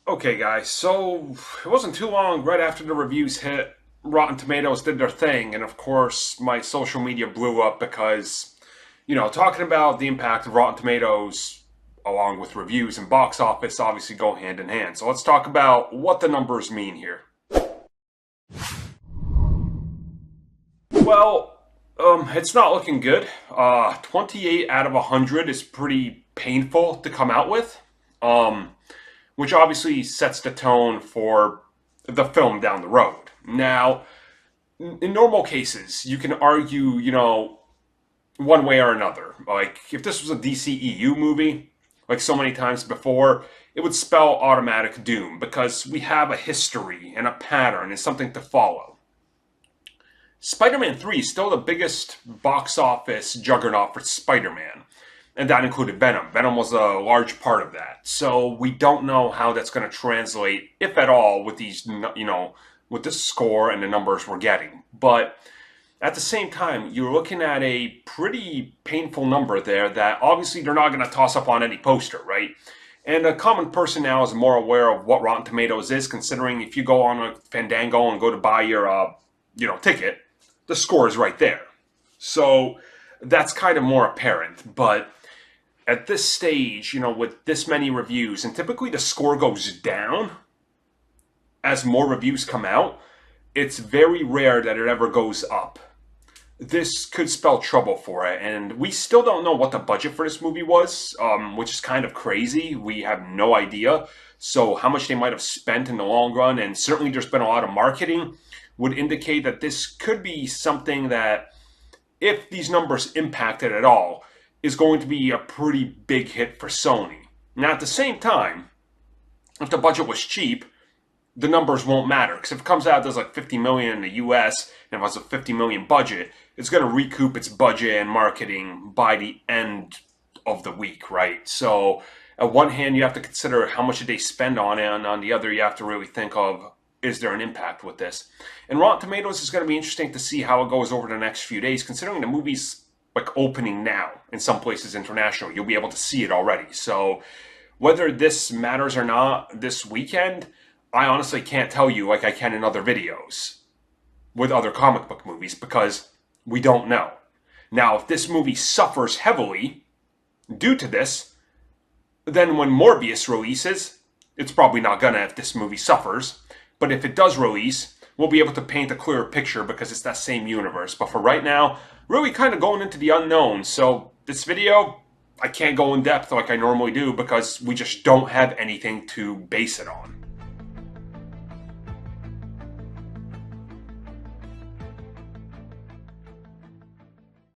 Okay, guys, so it wasn't too long right after the reviews hit, Rotten Tomatoes did their thing, and of course, my social media blew up because, talking about the impact of Rotten Tomatoes along with reviews and box office obviously go hand in hand. So let's talk about what the numbers mean here. Well, it's not looking good. 28 out of 100 is pretty painful to come out with. Which obviously sets the tone for the film down the road. Now, in normal cases, you can argue, one way or another. Like, if this was a DCEU movie, like so many times before, it would spell automatic doom because we have a history and a pattern and something to follow. Spider-Man 3 is still the biggest box office juggernaut for Spider-Man. And that included Venom. Venom was a large part of that. So we don't know how that's going to translate, if at all, with these, with the score and the numbers we're getting. But at the same time, you're looking at a pretty painful number there that obviously they're not going to toss up on any poster, right? And a common person now is more aware of what Rotten Tomatoes is, considering if you go on a Fandango and go to buy your, ticket, the score is right there. So that's kind of more apparent, but at this stage, with this many reviews, and typically the score goes down as more reviews come out, it's very rare that it ever goes up. This could spell trouble for it, and we still don't know what the budget for this movie was, which is kind of crazy. We have no idea. So how much they might have spent in the long run, and certainly there's been a lot of marketing, would indicate that this could be something that, if these numbers impact it at all, is going to be a pretty big hit for Sony. Now, at the same time, if the budget was cheap, the numbers won't matter. Because if it comes out, there's like 50 million in the US, and it has a 50 million budget, it's going to recoup its budget and marketing by the end of the week, right? So, at one hand, you have to consider how much did they spend on it, and on the other, you have to really think of, is there an impact with this? And Rotten Tomatoes is going to be interesting to see how it goes over the next few days, considering the movie's like opening now in some places international. You'll be able to see it already. So whether this matters or not this weekend, I honestly can't tell you like I can in other videos with other comic book movies because we don't know. Now, if this movie suffers heavily due to this, then when Morbius releases, it's probably not gonna if this movie suffers. But if it does release, we'll be able to paint a clearer picture because it's that same universe. But for right now, really kind of going into the unknown. So this video, I can't go in depth like I normally do because we just don't have anything to base it on.